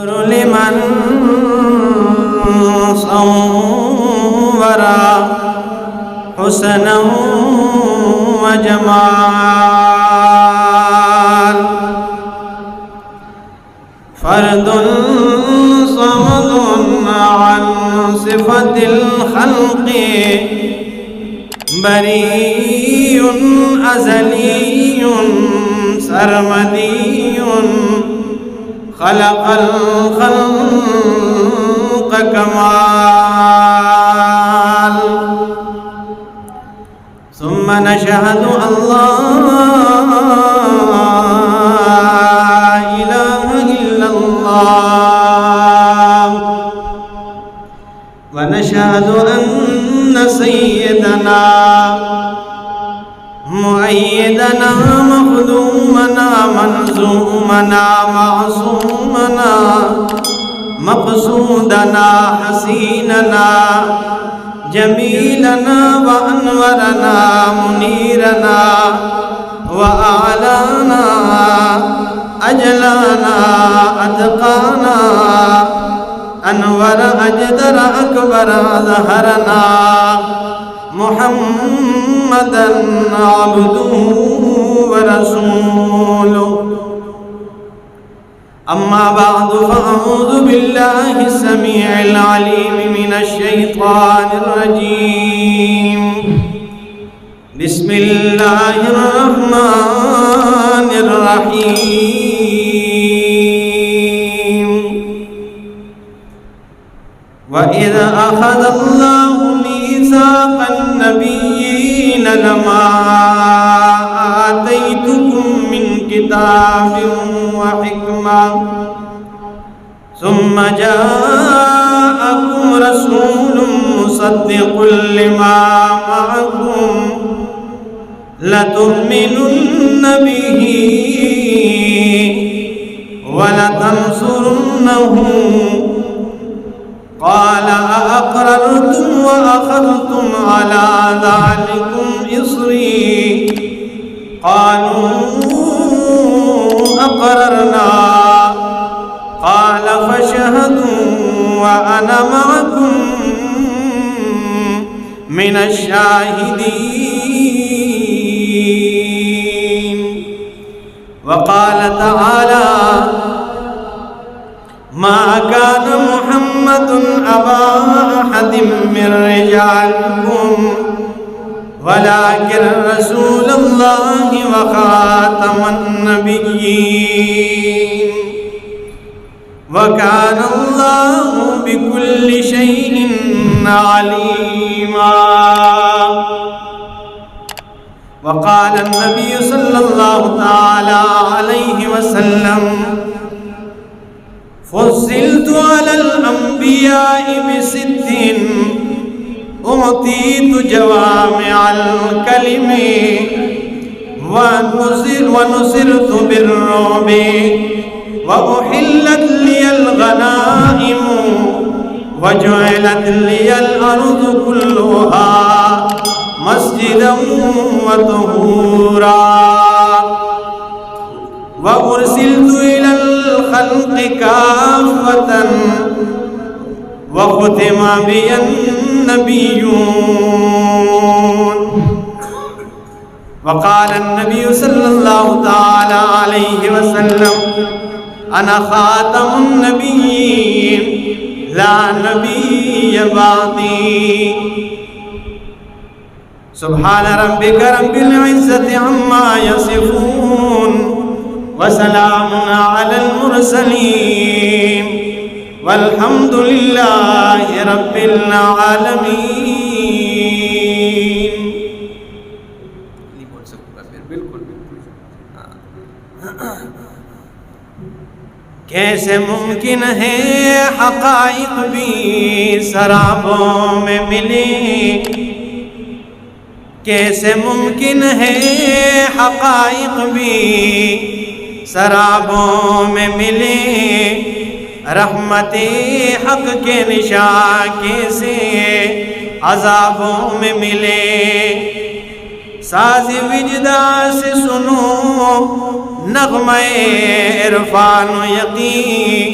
لمن صور حسنا وجمال فرد صمد عن صفة الخلق بريء أزلي سرمدي خلق الخلق كمال ثم نشهد أن لا إله إلا الله ونشهد أن سيدنا مؤيدنا مخدومنا منزومنا معصومنا مقصودنا حسيننا جميلنا وأنورنا منيرنا وأعلانا أجلانا أتقانا أنور أجدر أكبر ظهرنا محمدا عبده ورسوله أما بعد فأعوذ بالله السميع العليم من الشيطان الرجيم بسم الله الرحمن الرحيم وإذ أخذ الله ميثاق النبيين لما آتيتكم من كتاب وحكمة ثم جاءكم رسول مصدق لما معكم لتؤمنن به ولتنصرنه قال أأقررتم وأخذتم على ذلكم إصري قالوا أقررنا قال فاشهدوا وأنا معكم من الشاهدين وقال تعالى ما كان محمد أبا أحد من رجالكم ولكن رسول الله وخاتم النبيين وكان الله بكل شيء عليما وقال النبي صلى الله تعالى عليه وسلم فضلت على الأنبياء ب6 أعطيت جوامع الكلم ونصرت بالرعب وأحلت لي الغنائم وجعلت لي الأرض كلها مسجدا وطهورا وأرسلت إلى الخلق كافة وختم بي النبيون وقال النبي صلى الله تعالى عليه وسلم أنا خاتم النبيين لا نبي بعدي سبحان ربك رب العزة عما يصفون وسلام على المرسلين والحمد لله رب العالمين. کیسے ممکن ہے حقائق بھی سرابوں میں ملے، کیسے ممکن ہے حقائق بھی سرابوں میں ملے، رحمت حق کے نشاں کیسے عذابوں میں ملے. ساز وجداں سے سنو نغمہ عرفان و یقین،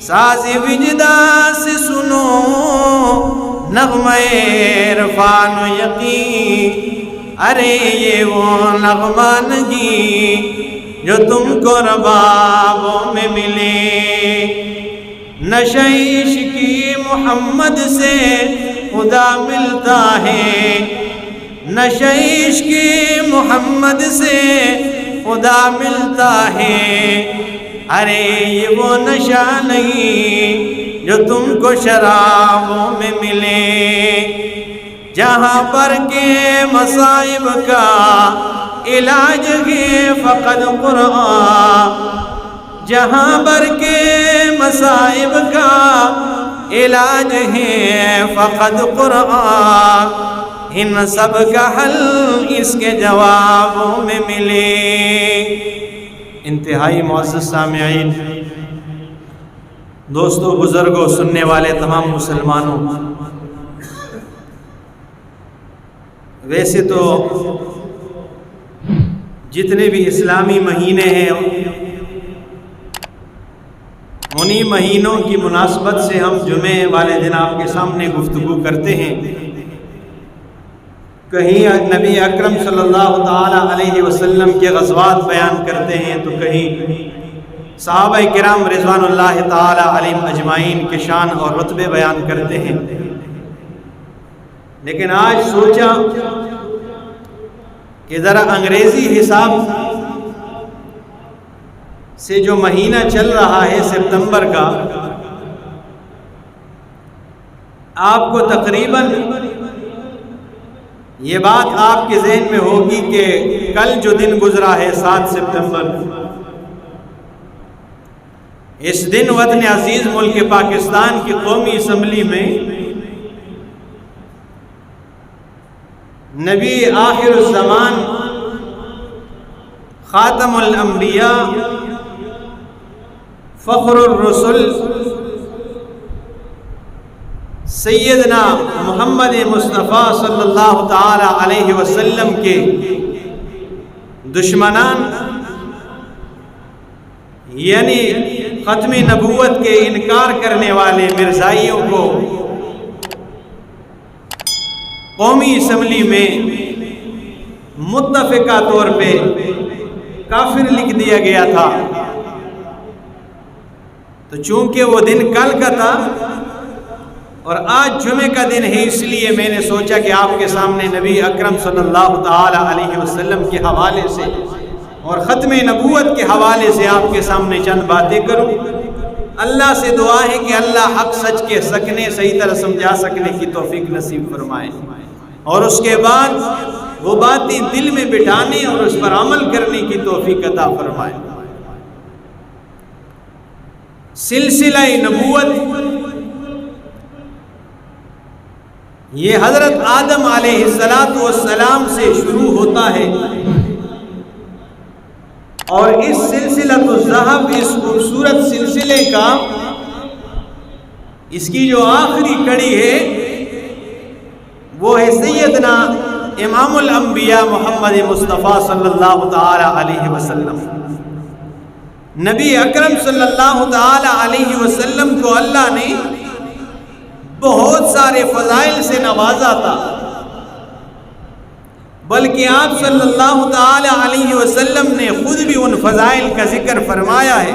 ساز وجدہ سے سنو نغمہ عرفان و یقین، ارے یہ وہ نغمہ نہیں جو تم کو ربابوں میں ملے۔ نشہ عشق محمد سے خدا ملتا ہے، نشہ عشق محمد سے خدا ملتا ہے، ارے یہ وہ نشہ نہیں جو تم کو شرابوں میں ملے۔ جہاں پر کے مصائب کا علاج ہے فقط قرآن، جہاں پر کے مصائب کا علاج ہے فقط قرآن، ان سب کا حل اس کے جوابوں میں ملے۔ انتہائی معزز سامعین، دوستو، بزرگوں، سننے والے تمام مسلمانوں، ویسے تو جتنے بھی اسلامی مہینے ہیں انہی مہینوں کی مناسبت سے ہم جمعے والے دن آپ کے سامنے گفتگو کرتے ہیں۔ کہیں نبی اکرم صلی اللہ تعالی علیہ وسلم کے غزوات بیان کرتے ہیں، تو کہیں صحابہ کرام رضوان اللہ تعالی علیہم اجمعین کے شان اور رتبے بیان کرتے ہیں۔ لیکن آج سوچا کہ ذرا انگریزی حساب سے جو مہینہ چل رہا ہے ستمبر کا، آپ کو تقریباً یہ بات آپ کے ذہن میں ہوگی کہ کل جو دن گزرا ہے 7 ستمبر، اس دن وطن عزیز ملک پاکستان کی قومی اسمبلی میں نبی آخر الزمان، خاتم الانبیاء، فخر الرسل، سیدنا محمد مصطفیٰ صلی اللہ تعالی علیہ وسلم کے دشمنان، یعنی ختم نبوت کے انکار کرنے والے مرزائیوں کو قومی اسمبلی میں متفقہ طور پہ کافر لکھ دیا گیا تھا۔ تو چونکہ وہ دن کل کا تھا اور آج جمعے کا دن ہے، اس لیے میں نے سوچا کہ آپ کے سامنے نبی اکرم صلی اللہ تعالی علیہ وسلم کے حوالے سے اور ختم نبوت کے حوالے سے آپ کے سامنے چند باتیں کروں۔ اللہ سے دعا ہے کہ اللہ حق سچ کے سکنے، صحیح طرح سمجھا سکنے کی توفیق نصیب فرمائے، اور اس کے بعد وہ باتیں دل میں بٹھانے اور اس پر عمل کرنے کی توفیق عطا فرمائے۔ سلسلہ نبوت یہ حضرت آدم علیہ السلام سے شروع ہوتا ہے، اور اس سلسلہ الذہب، اس خوبصورت سلسلے کا اس کی جو آخری کڑی ہے وہ ہے سیدنا امام الانبیاء محمد مصطفیٰ صلی اللہ تعالی علیہ وسلم۔ نبی اکرم صلی اللہ تعالی علیہ وسلم کو اللہ نے بہت سارے فضائل سے نوازا تھا، بلکہ آپ صلی اللہ تعالی علیہ وسلم نے خود بھی ان فضائل کا ذکر فرمایا ہے،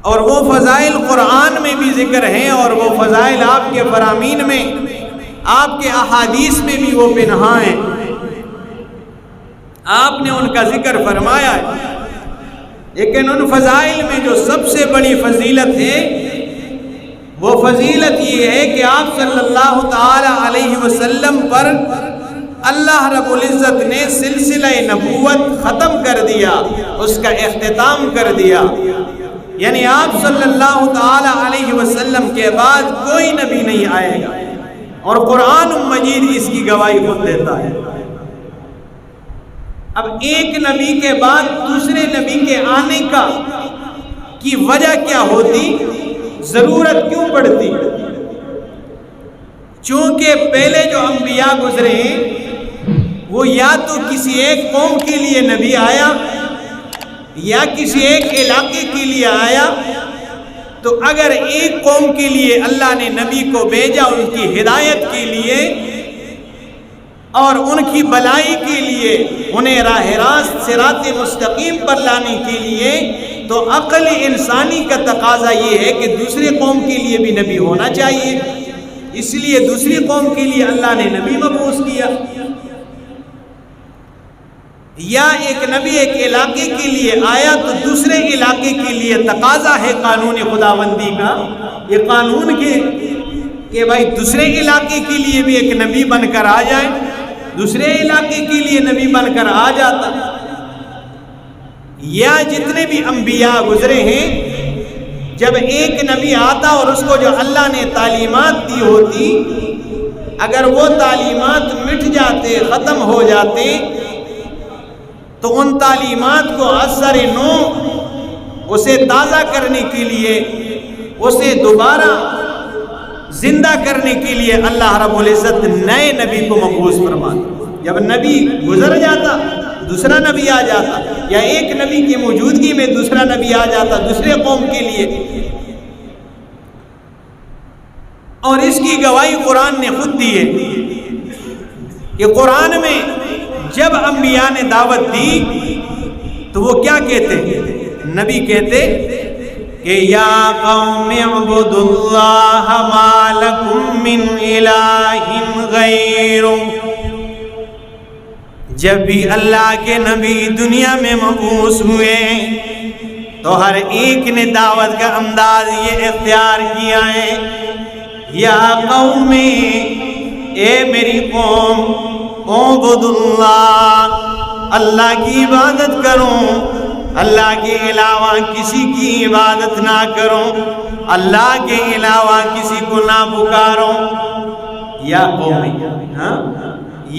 اور وہ فضائل قرآن میں بھی ذکر ہیں، اور وہ فضائل آپ کے فرامین میں، آپ کے احادیث میں بھی وہ پنہاں ہیں، آپ نے ان کا ذکر فرمایا ہے۔ لیکن ان فضائل میں جو سب سے بڑی فضیلت ہے وہ فضیلت یہ ہے کہ آپ صلی اللہ تعالی علیہ وسلم پر اللہ رب العزت نے سلسلہ نبوت ختم کر دیا، اس کا اختتام کر دیا، یعنی آپ صلی اللہ تعالی علیہ وسلم کے بعد کوئی نبی نہیں آئے گا، اور قرآن مجید اس کی گواہی خود دیتا ہے۔ اب ایک نبی کے بعد دوسرے نبی کے آنے کا کی وجہ کیا ہوتی، ضرورت کیوں پڑتی؟ چونکہ پہلے جو انبیاء گزرے ہیں وہ یا تو کسی ایک قوم کے لیے نبی آیا، یا کسی ایک علاقے کے لیے آیا، تو اگر ایک قوم کے لیے اللہ نے نبی کو بھیجا ان کی ہدایت کے لیے اور ان کی بھلائی کے لیے، انہیں راہ راست صراط مستقیم پر لانے کے لیے، تو عقل انسانی کا تقاضا یہ ہے کہ دوسرے قوم کے لیے بھی نبی ہونا چاہیے، اس لیے دوسری قوم کے لیے اللہ نے نبی مبعوث کیا۔ یا ایک نبی ایک علاقے کے لیے آیا تو دوسرے علاقے کے لیے تقاضا ہے قانون خداوندی کا، یہ قانون کہ بھائی دوسرے علاقے کے لیے بھی ایک نبی بن کر آ جائے، دوسرے علاقے کے لیے نبی بن کر آ جاتا۔ یا جتنے بھی انبیاء گزرے ہیں، جب ایک نبی آتا اور اس کو جو اللہ نے تعلیمات دی ہوتی، اگر وہ تعلیمات مٹ جاتے، ختم ہو جاتے، تو ان تعلیمات کو اثر نو اسے تازہ کرنے کے لیے، اسے دوبارہ زندہ کرنے کے لیے اللہ رب العزت نئے نبی کو مبعوث فرماتا۔ جب نبی گزر جاتا دوسرا نبی آ جاتا، یا ایک نبی کی موجودگی میں دوسرا نبی آ جاتا دوسرے قوم کے لیے۔ اور اس کی گواہی قرآن نے خود دی ہے کہ قرآن میں جب انبیاء نے دعوت دی تو وہ کیا کہتے؟ نبی کہتے کہ یا قوم اعبدوا اللہ ما لکم من الہ غیرہ۔ جب بھی اللہ کے نبی دنیا میں مبعوث ہوئے تو ہر ایک نے دعوت کا انداز یہ اختیار کیا ہے، یا قوم، اے میری قوم، اعبدوا اللہ، اللہ کی عبادت کرو، اللہ کے علاوہ کسی کی عبادت نہ کرو، اللہ کے علاوہ کسی کو نہ پکارو۔ یا قوم،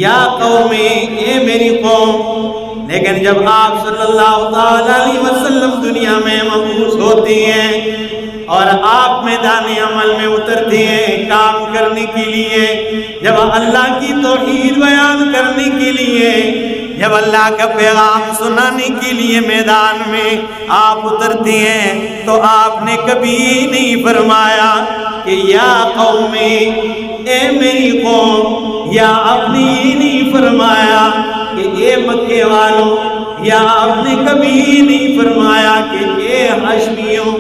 یا قوم، اے میری قوم۔ لیکن جب آپ صلی اللہ علیہ وسلم دنیا میں مبعوث ہوتے ہیں اور آپ میدان عمل میں اترتے ہیں کام کرنے کے لیے، جب اللہ کی توحید بیان کرنے کے لیے، جب اللہ کا پیغام سنانے کے لیے میدان میں آپ اترتے ہیں، تو آپ نے کبھی نہیں فرمایا کہ یا قوم، اے میری قوم، یا آپ نے یہ نہیں فرمایا کہ اے مکے والوں، یا آپ نے کبھی نہیں فرمایا کہ اے ہاشمیوں،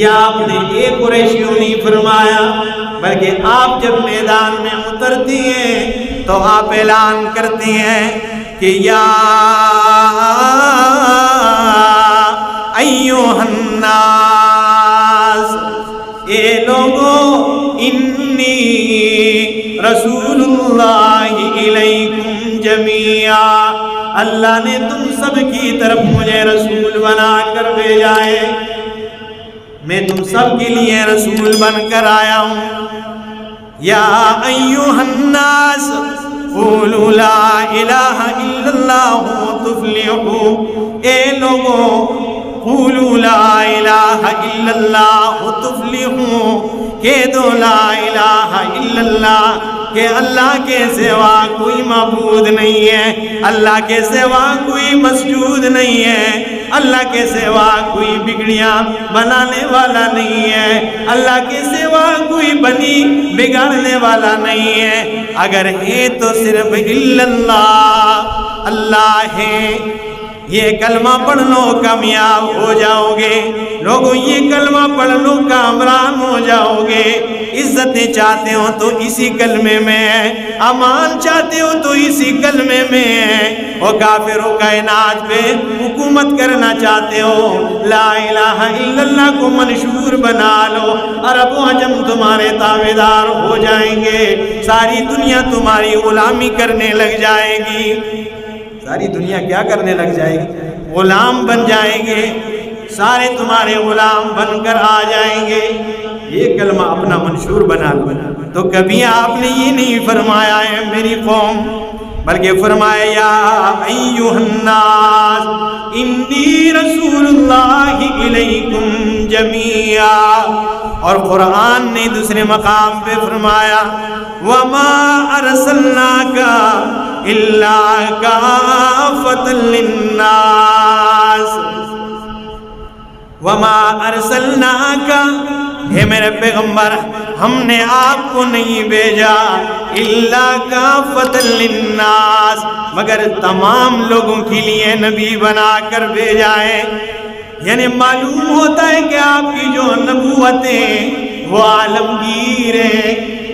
یا آپ نے اے قریشیوں نہیں فرمایا، بلکہ آپ جب میدان میں اترتی ہیں تو آپ اعلان کرتی ہیں کہ یا ایھا الناس، اے لوگوں، انی رسول اللہ الیکم جمیعا، اللہ نے تم سب کی طرف مجھے رسول بنا کر بھیجا ہے، میں تم سب کے لیے رسول بن کر آیا ہوں۔ یا ایھا الناس قولوا لا الہ الا اللہ تفلحوا، اے لوگوں، قولوا لا الہ الا اللہ تفلحوا، کہہ دو لا الہ الا اللہ، کہ اللہ کے سوا کوئی معبود نہیں ہے، اللہ کے سوا کوئی مسجود نہیں ہے، اللہ کے سوا کوئی بگڑیاں بنانے والا نہیں ہے، اللہ کے سوا کوئی بنی بگاڑنے والا نہیں ہے، اگر ہے تو صرف الا اللہ، اللہ ہے۔ یہ کلمہ پڑھ لو کامیاب ہو جاؤ گے، لوگوں یہ کلمہ پڑھ لو کامران ہو جاؤ گے۔ عزتیں چاہتے ہو تو اسی کلمے میں ہے، امان چاہتے ہو تو اسی کلمے میں ہے، اور کافر و کائنات پہ حکومت کرنا چاہتے ہو، لا الہ الا اللہ کو منشور بنا لو، عرب و عجم تمہارے تابعدار ہو جائیں گے، ساری دنیا تمہاری غلامی کرنے لگ جائے گی۔ ساری دنیا کیا کرنے لگ جائے گی؟ غلام بن جائیں گے، سارے تمہارے غلام بن کر آ جائیں گے۔ یہ کلمہ اپنا منشور بنا لو۔ تو کبھی آپ نے یہ نہیں فرمایا ہے میری قوم، بلکہ فرمایا یا ایھا الناس انی رسول اللہ الیکم جمیعا۔ اور قرآن نے دوسرے مقام پہ فرمایا وما ارسلناک الا کافۃ للناس، وما ارسلناک، ہے میرے پیغمبر ہم نے آپ کو نہیں بھیجا الا کافۃ للناس، مگر تمام لوگوں کے لیے نبی بنا کر بھیجا ہے۔ یعنی معلوم ہوتا ہے کہ آپ کی جو نبوت ہے وہ عالمگیر ہے،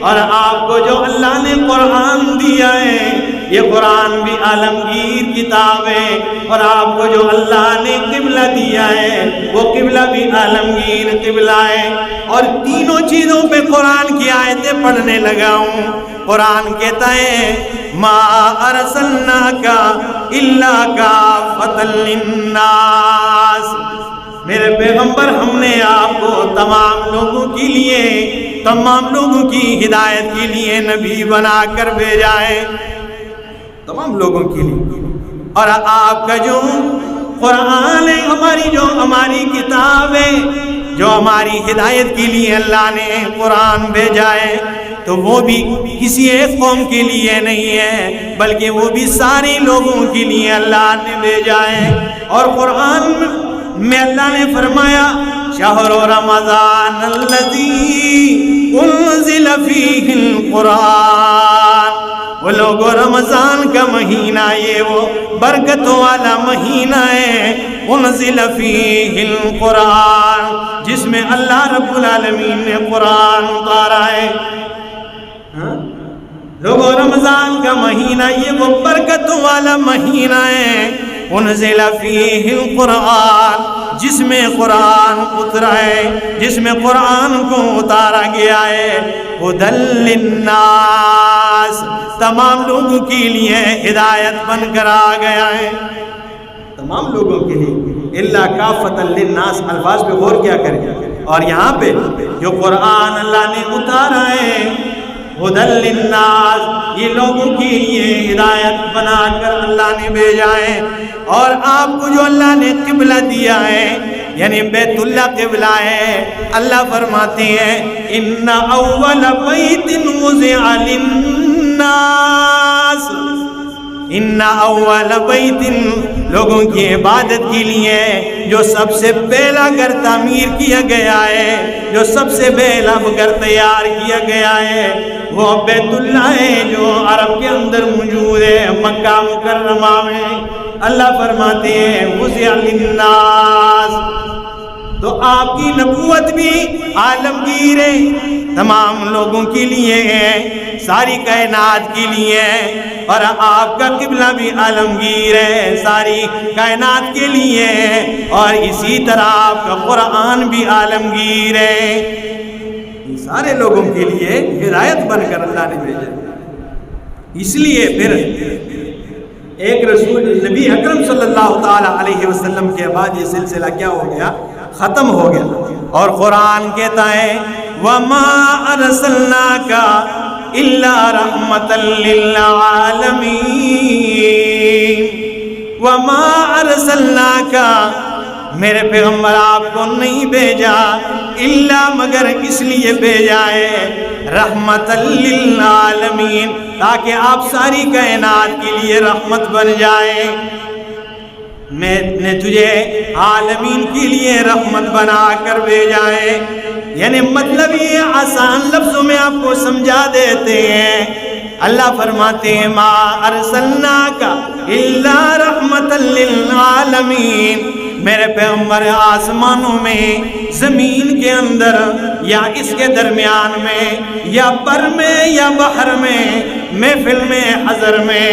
اور آپ کو جو اللہ نے قرآن دیا ہے یہ قرآن بھی عالمگیر کتاب ہے، اور آپ کو جو اللہ نے قبلہ دیا ہے وہ قبلہ بھی عالمگیر قبلہ ہے۔ اور تینوں چیزوں پہ قرآن کی آیتیں پڑھنے لگا ہوں۔ قرآن کہتا ہے ما ارسلناک الا کافۃ للناس، میرے پیغمبر ہم نے آپ کو تمام لوگوں کے لیے، تمام لوگوں کی ہدایت کے لیے نبی بنا کر بھیجا ہے، تمام لوگوں کے لیے۔ اور آپ کا جو قرآن ہے، ہماری کتاب ہے، جو ہماری ہدایت کے لیے اللہ نے قرآن بھیجا ہے، تو وہ بھی کسی ایک قوم کے لیے نہیں ہے، بلکہ وہ بھی سارے لوگوں کے لیے اللہ نے بھیجا ہے۔ اور قرآن میں اللہ نے فرمایا شہر رمضان الذی انزل فیہ القرآن، وہ لوگوں رمضان کا مہینہ یہ وہ برکتوں والا مہینہ ہے، انزل فیہ القرآن، جس میں اللہ رب العالمین نے قرآن اتارا ہے۔ لوگوں رمضان کا مہینہ یہ وہ برکتوں والا مہینہ ہے، انزل فیہ القرآن، جس میں قرآن اترا ہے، جس میں قرآن کو اتارا گیا ہے، ھدی للناس، تمام لوگوں کے لیے ہدایت بن کر آ گیا ہے، تمام لوگوں کے لیے۔ الا کافۃ للناس، الفاظ پہ غور کیا کریں۔ اور یہاں پہ جو قرآن اللہ نے اتارا ہے ھدی للناس، یہ لوگوں کے لیے ہدایت بنا کر اللہ نے بھیجا ہے۔ اور آپ کو جو اللہ نے قبلہ دیا ہے، یعنی بیت اللہ قبلہ ہے، اللہ فرماتے ہیں ان اول بیت وضع للناس، ان اول بیت، لوگوں کی عبادت کے لیے جو سب سے پہلا گھر تعمیر کیا گیا ہے، جو سب سے پہلا گھر تیار کیا گیا ہے، وہ بیت اللہ ہے، جو عرب کے اندر موجود ہے، مکہ مکرمہ میں۔ اللہ فرماتے ہیں وضع للناس، تو آپ کی نبوت بھی عالمگیر ہے، تمام لوگوں کے لیے ہے، ساری کائنات کے لیے ہے، اور آپ کا قبلہ بھی عالمگیر ہے، ساری کائنات کے لیے ہے، اور اسی طرح آپ کا قرآن بھی عالمگیر ہے، سارے لوگوں کے لیے ہدایت بن کر اللہ نے بھیجا۔ اس لیے پھر ایک رسول نبی اکرم صلی اللہ تعالی علیہ وسلم کے بعد یہ سلسلہ کیا ہو گیا؟ ختم ہو گیا۔ اور قرآن کہتا ہے وَمَا أَرْسَلْنَاكَ إِلَّا رَحْمَةً لِّلْعَالَمِينَ، وَمَا أَرْسَلْنَاكَ، میرے پیغمبر آپ کو نہیں بھیجا الا مگر اس لیے بھیجا ہے رحمۃ للعالمین، تاکہ آپ ساری کائنات کے لیے رحمت بن جائے۔ میں نے تجھے عالمین کے لیے رحمت بنا کر بھیجا ہے۔ یعنی مطلب یہ آسان لفظوں میں آپ کو سمجھا دیتے ہیں۔ اللہ فرماتے ہیں ما ارسلناک الا رحمۃ للعالمین، میرے پیغمبر آسمانوں میں، زمین کے اندر، یا اس کے درمیان میں، یا بر میں یا بحر میں، محفل میں، حضر میں،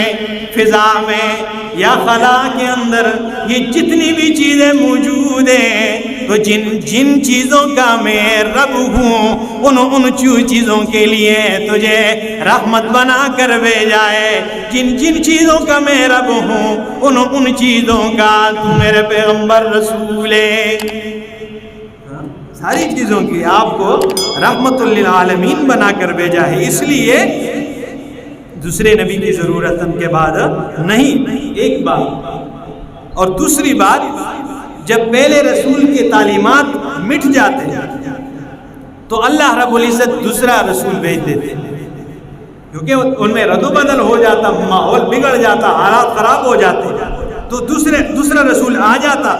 فضا میں یا خلا کے اندر، یہ جتنی بھی چیزیں موجود ہیں، تو جن چیزوں کا میں رب ہوں، ان چیزوں کے لیے تجھے رحمت بنا کر بھیجا ہے۔ جن چیزوں کا میں رب ہوں، ان چیزوں کا تو میرے پیغمبر رسول ہے۔ ساری چیزوں کی آپ کو رحمت للعالمین بنا کر بھیجا ہے، اس لیے دوسرے نبی کی ضرورت ان کے بعد نہیں۔ ایک بات، اور دوسری بات، جب پہلے رسول کی تعلیمات مٹ جاتے ہیں تو اللہ رب العزت دوسرا رسول بھیج دیتے ہیں، کیونکہ ان میں رد و بدل ہو جاتا، ماحول بگڑ جاتا، حالات خراب ہو جاتے، تو دوسرا رسول آ جاتا۔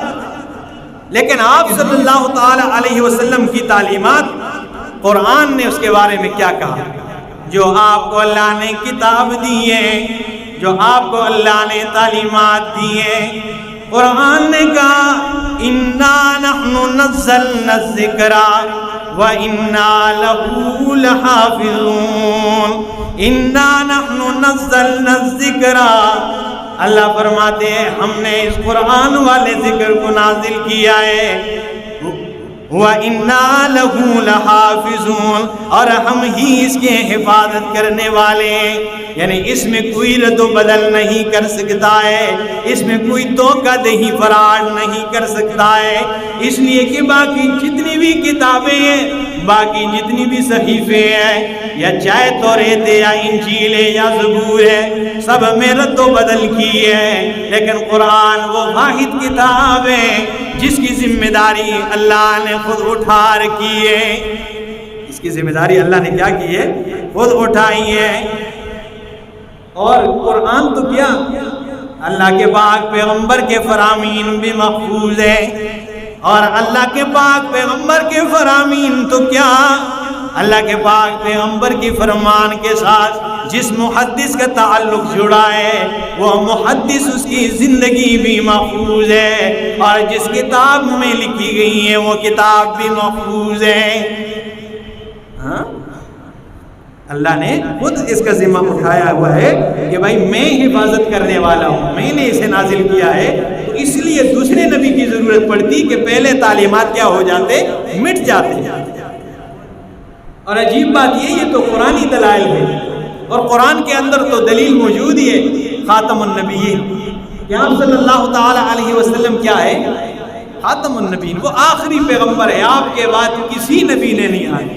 لیکن آپ صلی اللہ تعالی علیہ وسلم کی تعلیمات، قرآن نے اس کے بارے میں کیا کہا؟ جو آپ کو اللہ نے کتاب دی ہے، جو آپ کو اللہ نے تعلیمات دی ہیں، قرآن نے کہا اِنَّا نَحْنُ نَزَّلْنَا الذِّكْرَ وَإِنَّا لَهُ لَحَافِظُونَ۔ اِنَّا نَحْنُ نَزَّلْنَا الذِّكْرَ، اللہ فرماتے ہیں ہم نے اس قرآن والے ذکر کو نازل کیا ہے، وَإِنَّا لَهُ لَحَافِظُونَ، اور ہم ہی اس کے حفاظت کرنے والے ہیں۔ یعنی اس میں کوئی رد و بدل نہیں کر سکتا ہے، اس میں کوئی دھوکہ دہی فراڈ نہیں کر سکتا ہے، اس لیے کہ باقی جتنی بھی کتابیں ہیں، باقی جتنی بھی صحیفے ہیں، یا چاہے توریت یا انجیل یا زبور ہے، سب میں رد و بدل کی ہے، لیکن قرآن وہ واحد کتاب ہے جس کی ذمہ داری اللہ نے خود اٹھا رکھی ہے۔ اس کی ذمہ داری اللہ نے کیا کی ہے؟ خود اٹھائی ہے۔ اور قرآن تو کیا، اللہ کے پاک پیغمبر کے فرامین بھی محفوظ ہے، اور اللہ کے پاک پیغمبر کے فرامین تو کیا، اللہ کے پاک پیغمبر کی فرمان کے ساتھ جس محدث کا تعلق جڑا ہے وہ محدث، اس کی زندگی بھی محفوظ ہے، اور جس کتاب میں لکھی گئی ہے وہ کتاب بھی محفوظ ہے۔ ہاں، اللہ نے خود اس کا ذمہ اٹھایا ہوا ہے کہ بھائی میں حفاظت کرنے والا ہوں، میں نے اسے نازل کیا ہے، تو اس لیے دوسرے نبی کی ضرورت پڑتی کہ پہلے تعلیمات کیا ہو جاتے، مٹ جاتے۔ اور عجیب بات یہ تو قرآنی دلائل ہے، اور قرآن کے اندر تو دلیل موجود ہی ہے، خاتم النبیین، کہ آپ صلی اللہ تعالی علیہ وسلم کیا ہے؟ خاتم النبیین، وہ آخری پیغمبر ہے، آپ کے بعد کسی نبی نے نہیں آئے۔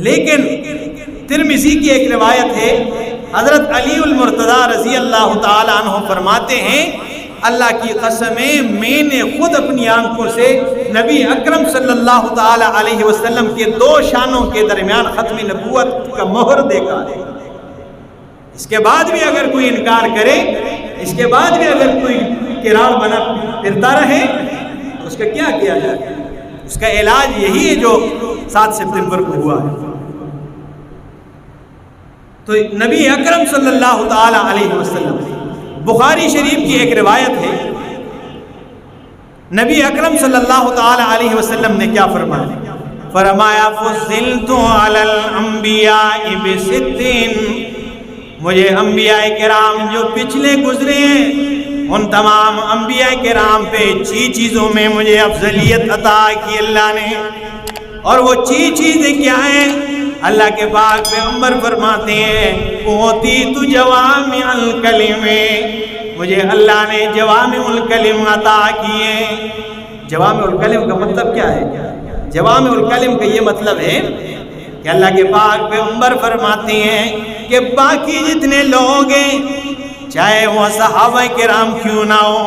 لیکن ترمذی کی ایک روایت ہے، حضرت علی المرتضیٰ رضی اللہ تعالی عنہ فرماتے ہیں اللہ کی قسم ہے میں نے خود اپنی آنکھوں سے نبی اکرم صلی اللہ تعالی علیہ وسلم کے دو شانوں کے درمیان ختم نبوت کا مہر دیکھا ہے۔ اس کے بعد بھی اگر کوئی انکار کرے، اس کے بعد بھی اگر کوئی کراڑ بنا پھرتا رہے، تو اس کا کیا کیا جائے؟ اس کا علاج یہی ہے جو 7 ستمبر کو ہوا ہے۔ تو نبی اکرم صلی اللہ تعالی علیہ وسلم، بخاری شریف کی ایک روایت ہے، نبی اکرم صلی اللہ تعالی علیہ وسلم نے کیا فرمایا؟ فرمایا فضلت علی الانبیاء بست، مجھے انبیاء کرام جو پچھلے گزرے ہیں ان تمام انبیاء کرام پہ 6 چیزوں میں مجھے افضلیت عطا کی اللہ نے، اور وہ 6 چیزیں کیا ہیں؟ اللہ کے پاک پیغمبر فرماتے ہیں اوتیت جوامع الکلم، مجھے اللہ نے جوامع الکلم عطا کیے۔ جوامع الکلم کا مطلب کیا ہے؟ جوامع الکلم کا یہ مطلب ہے کہ اللہ کے پاک پیغمبر فرماتے ہیں کہ باقی جتنے لوگ ہیں، چاہے وہ صحابہ کرام کیوں نہ ہو،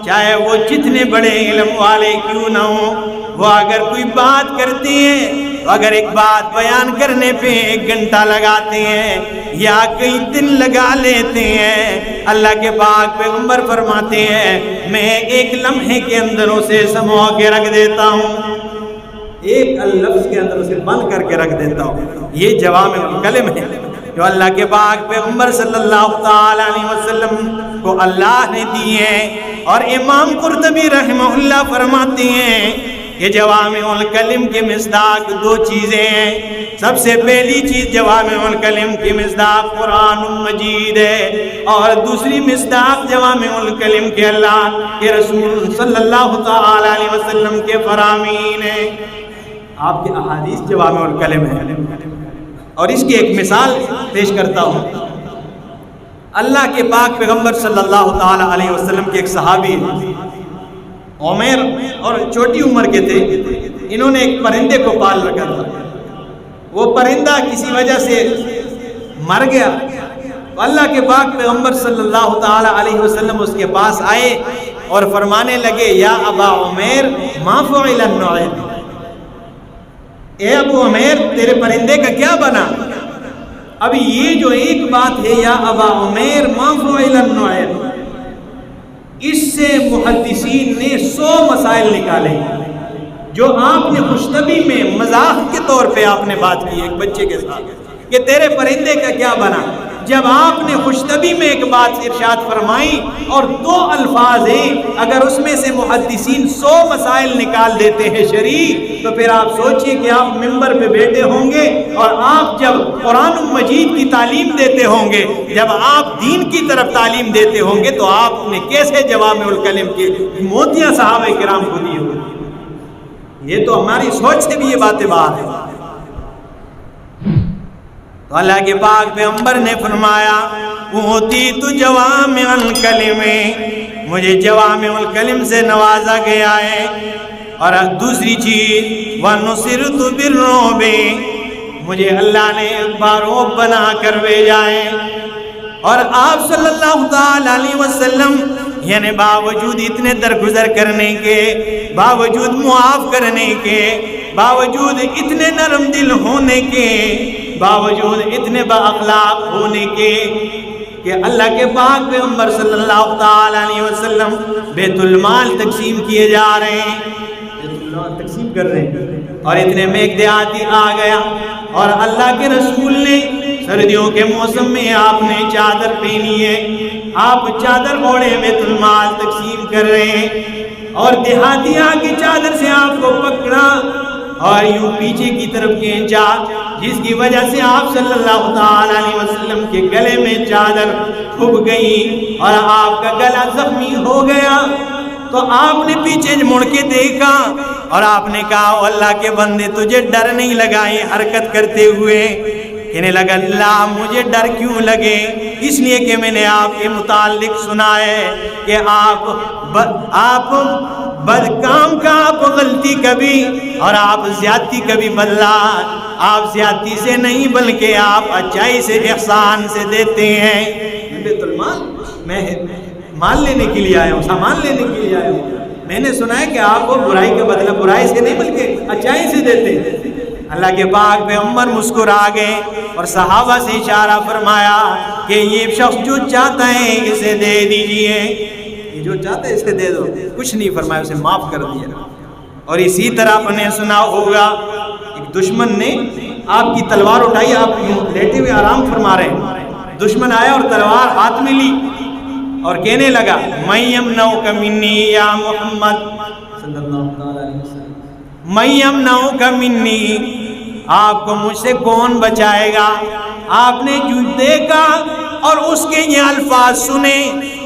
چاہے وہ جتنے بڑے علم والے کیوں نہ ہو، وہ اگر کوئی بات کرتے ہیں، اگر ایک بات بیان کرنے پہ 1 گھنٹہ لگاتے ہیں یا کئی دن لگا لیتے ہیں، اللہ کے پاک پیغمبر فرماتے ہیں میں 1 لمحے کے اندر اسے سمو کے رکھ دیتا ہوں، 1 لفظ کے اندر اسے بند کر کے رکھ دیتا ہوں۔ یہ جوامع الکلم ہے جو اللہ کے پاک پیغمبر صلی اللہ تعالی علیہ وسلم کو اللہ نے دی ہے۔ اور امام قرطبی رحمہ اللہ فرماتے ہیں کہ جوامع الکلم کے مصداق 2 چیزیں ہیں۔ سب سے پہلی چیز جوامع الکلم کی مصداق قرآن مجید ہے، اور دوسری مصداق جوامع الکلم کے اللہ کے رسول صلی اللہ تعالی علیہ وسلم کے فرامین ہیں۔ آپ کے احادیث جوامع الکلم ہے۔ اور اس کی ایک مثال پیش کرتا ہوں۔ اللہ کے پاک پیغمبر صلی اللہ تعالی علیہ وسلم کے ایک صحابی ہیں، عمیر، اور چھوٹی عمر کے تھے، انہوں نے ایک پرندے کو پال رکھا تھا۔ وہ پرندہ کسی وجہ سے مر گیا، تو اللہ کے پاک پیغمبر صلی اللہ تعالی علیہ وسلم اس کے پاس آئے اور فرمانے لگے یا ابا عمیر ما فعل النعیر، اے ابو عمیر تیرے پرندے کا کیا بنا؟ اب یہ جو ایک بات ہے یا ابا عمیر ما فعل النعیر، اس سے محدثین نے 100 مسائل نکالے جو آپ نے خوشطبی میں مذاق کے طور پہ آپ نے بات کی ایک بچے کے ساتھ کہ تیرے پرندے کا کیا بنا. جب آپ نے خوشطبی میں ایک بات ارشاد فرمائی اور 2 الفاظ ہیں، اگر اس میں سے محدثین 100 مسائل نکال دیتے ہیں شرعی، تو پھر آپ سوچئے کہ آپ ممبر پہ بیٹھے ہوں گے اور آپ جب قرآن مجید کی تعلیم دیتے ہوں گے، جب آپ دین کی طرف تعلیم دیتے ہوں گے، تو آپ نے کیسے جوامع الکلم کے موتیاں صحابہ کرام کو دی ہوگی. یہ تو ہماری سوچ سے بھی یہ باتیں باہر ہیں. تو اللہ کے پاک پیغمبر نے فرمایا اوتیت جوامع الکلم، مجھے جوامع الکلم سے نوازا گیا ہے. اور دوسری چیز ونصرت بالرعب، مجھے اللہ نے باروب بنا کر بھیجا ہے. اور آپ صلی اللہ تعالی علیہ وسلم یعنی باوجود اتنے درگزر کرنے کے، باوجود معاف کرنے کے، باوجود اتنے نرم دل ہونے کے، باوجود اتنے با اخلاق ہونے کے، کہ اللہ کے پاک پیغمبر صلی اللہ تعالی علیہ وسلم بیت المال تقسیم کیے جا رہے ہیں، بیت المال تقسیم کر رہے ہیں، اور اتنے میں ایک دیہاتی آ گیا اور اللہ کے رسول نے سردیوں کے موسم میں آپ نے چادر پہنی ہے، آپ چادر اوڑھے بیت المال تقسیم کر رہے ہیں، اور دیہاتی آ کے چادر سے آپ کو پکڑا اور یوں پیچھے کی طرف کھینچا، جس کی وجہ سے آپ صلی اللہ تعالی علیہ وسلم کے گلے میں چادر پھک گئی اور آپ کا گلا زخمی ہو گیا. تو آپ نے پیچھے مڑ کے دیکھا اور آپ نے کہا اللہ کے بندے تجھے ڈر نہیں لگا یہ حرکت کرتے ہوئے؟ کہنے لگا اللہ مجھے ڈر کیوں لگے؟ اس لیے کہ میں نے آپ کے متعلق سنا ہے کہ آپ بد کام کا آپ غلطی کبھی اور آپ زیادتی کبھی بدلا، آپ زیادتی سے نہیں بلکہ آپ اچائی سے احسان سے دیتے ہیں. بیت المال میں مال لینے کے لیے آیا ہوں، سامان لینے کے لیے آیا ہوں. میں نے سنا ہے کہ آپ کو برائی کا بدلہ برائی سے نہیں بلکہ اچائی سے دیتے ہیں. اللہ کے پاک پیغمبر مسکرا گئے اور صحابہ سے اشارہ فرمایا کہ یہ شخص جو چاہتا ہے اسے دے دیجئے، یہ جو چاہتا ہے اسے دے دو. کچھ نہیں فرمایا، اسے معاف کر دیا. اور اسی طرح آپ نے سنا ہوگا ایک دشمن نے آپ کی تلوار اٹھائی، آپ لیٹے ہوئے آرام فرما رہے ہیں، دشمن آیا اور تلوار ہاتھ میں لی اور کہنے لگا من یمنعک منی یا محمد صلی اللہ علیہ وسلم، من یمنعک منی، آپ کو مجھ سے کون بچائے گا؟ آپ نے جو دیکھا اور اس کے یہ الفاظ سنے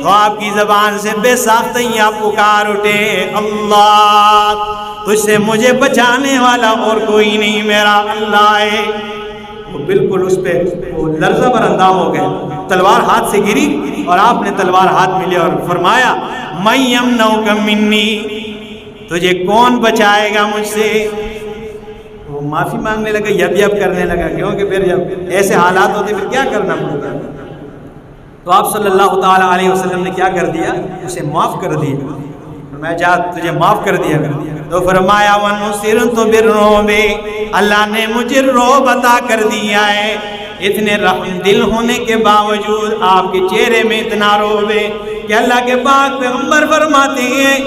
تو آپ کی زبان سے بے ساختیاں پکار اٹھے اللہ، تجھ سے مجھے بچانے والا اور کوئی نہیں، میرا اللہ ہے. وہ بالکل اس پہ وہ لرزہ بر اندام ہو گئے، تلوار ہاتھ سے گری اور آپ نے تلوار ہاتھ میں لیا اور فرمایا من یمنعک منی، تجھے کون بچائے گا مجھ سے؟ وہ معافی مانگنے لگا، یب یب کرنے لگا، کیونکہ پھر جب ایسے حالات ہوتے پھر کیا کرنا پڑتا. تو آپ صلی اللہ تعالی علیہ وسلم نے کیا کر دیا؟ اسے معاف کر دیا. میں جا تجھے معاف کر دیا. تو فرمایا وَنُصِرْتُ بِالرُّعْبِ، اللہ نے مجھے رعب عطا کر دیا ہے. اتنے رحم دل ہونے کے باوجود آپ کے چہرے میں اتنا رعب ہے کہ اللہ کے پاک پیغمبر فرماتے ہیں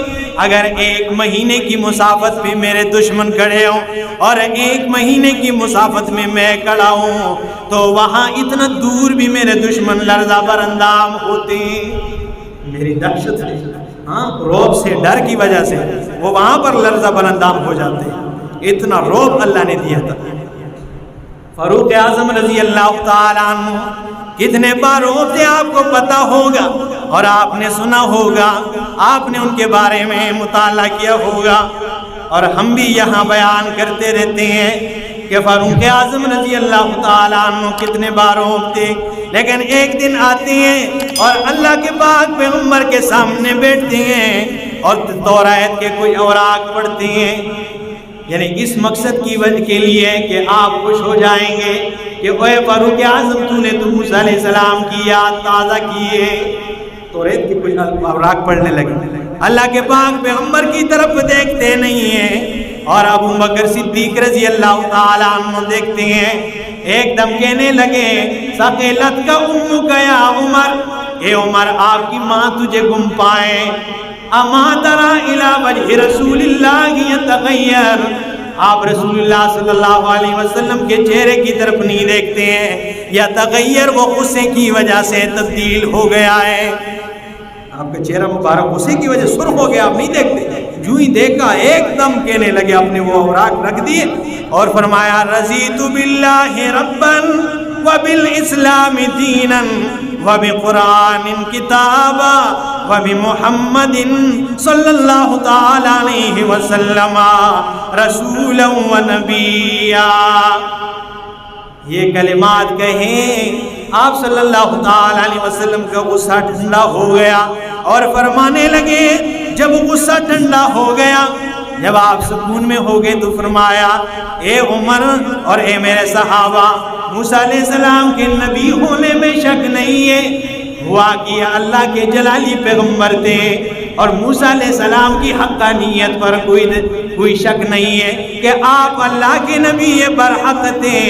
اگر 1 مہینے کی مسافت پہ میرے دشمن کھڑے ہوں اور 1 مہینے کی مسافت میں میں کھڑا ہوں تو وہاں اتنا دور بھی میرے دشمن لرزہ بر اندام ہوتے ہیں. میری دہشت ہے، ہاں رعب سے، ڈر کی وجہ سے وہ وہاں پر لرزہ بر اندام ہو جاتے ہیں. اتنا رعب اللہ نے دیا تھا. فاروق اعظم رضی اللہ تعالیٰ عنہ کتنے بار روب تھے آپ کو پتا ہوگا اور آپ نے سنا ہوگا، آپ نے ان کے بارے میں مطالعہ کیا ہوگا، اور ہم بھی یہاں بیان کرتے رہتے ہیں کہ فاروق اعظم رضی اللہ تعالیٰ عنہ کتنے بار روب تھے. لیکن ایک دن آتے ہیں اور اللہ کے پاک پیغمبر کے سامنے بیٹھتے ہیں اور توراۃ کے کوئی اوراق پڑھتے ہیں، یعنی اس مقصد کی وجہ کے لیے کہ آپ خوش ہو جائیں گے کہ اے فاروق اعظم تو نے تو موسیٰ علیہ السلام کی یاد تازہ کی ہے. توراۃ کی کوئی اوراق پڑھنے لگے، اللہ کے پاک پیغمبر کی طرف دیکھتے نہیں ہیں اور ابو بکر صدیق رضی اللہ تعالیٰ عنہ دیکھتے ہیں. ایک دم کہنے لگے ثقلت کا امک یا عمر، اے عمر آپ کی ماں تجھے گم پائے، اما ترى الى وجه رسول اللہ یتغیر، آپ رسول اللہ صلی اللہ علیہ وسلم کے چہرے کی طرف نہیں دیکھتے ہیں، یتغیر وہ غصے کی وجہ سے تبدیل ہو گیا ہے، آپ کا چہرہ مبارک غصے کی وجہ سرخ ہو گیا، آپ نہیں دیکھتے، جو ہی دیکھا ایک دم کہنے لگے، اپنے وہ اوراق رکھ دیے اور فرمایا رضیت باللہ ربا وبالاسلام دینا وبقرآن کتابا وبمحمد صلی اللہ تعالی علیہ وسلم رسولا ونبیا۔ یہ کلمات کہیں، آپ صلی اللہ تعالی علیہ وسلم کا غصہ ٹھنڈا ہو گیا اور فرمانے لگے، جب غصہ ٹھنڈا ہو گیا، جب آپ سکون میں ہو گئے تو فرمایا اے عمر اور اے میرے صحابہ، موسیٰ علیہ السلام کے نبی ہونے میں شک نہیں ہے، ہوا کہ اللہ کے جلالی پیغمبر تھے اور موسیٰ علیہ السلام کی حقانیت پر کوئی شک نہیں ہے کہ آپ اللہ کے نبی برحق تھے،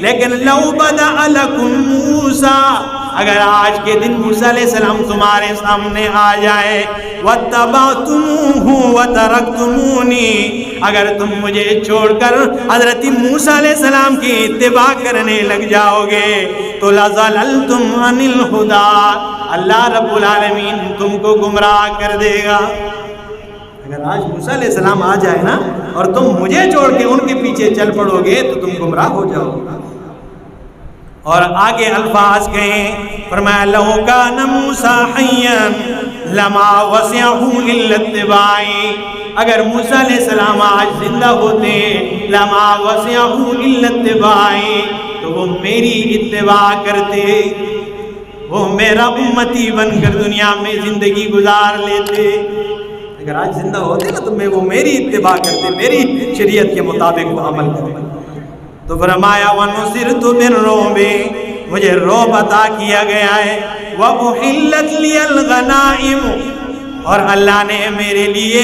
لیکن لو بدأ لکم موسیٰ، اگر آج کے دن موسیٰ علیہ السلام تمہارے سامنے آ جائے، وَاتَّبَعْتُمُوهُ وَتَرَكْتُمُونِي، اگر تم مجھے چھوڑ کر حضرت موسیٰ علیہ السلام کی اتباع کرنے لگ جاؤ گے تو لَظَلَلْتُمْ عَنِ الْهُدَىٰ، اللہ رب العالمین تم کو گمراہ کر دے گا۔ اگر آج موسیٰ علیہ السلام آ جائے نا اور تم مجھے چھوڑ کے ان کے پیچھے چل پڑو گے تو تم گمراہ ہو جاؤ گے۔ اور آگے الفاظ کہیں، فرمایا لَوْ كَانَ مُوسَىٰ حَيًّا لَمَا وَسِعَهُ إِلَّا اتِّبَاعِي، اگر موسیٰ علیہ السلام آج زندہ ہوتے، لَمَا وَسِعَهُ إِلَّا اتِّبَاعِي، تو وہ میری اتباع کرتے، وہ میرا امتی بن کر دنیا میں زندگی گزار لیتے۔ اگر آج زندہ ہوتے نا تو وہ میری اتباع کرتے، میری شریعت کے مطابق وہ عمل کرتے۔ تو فرمایا وَنُصِرْتُ بِالرُّعْبِ، مجھے رعب عطا کیا گیا ہے، وَأُحِلَّتْ لِيَ الْغَنَائِمُ، اور اللہ نے میرے لیے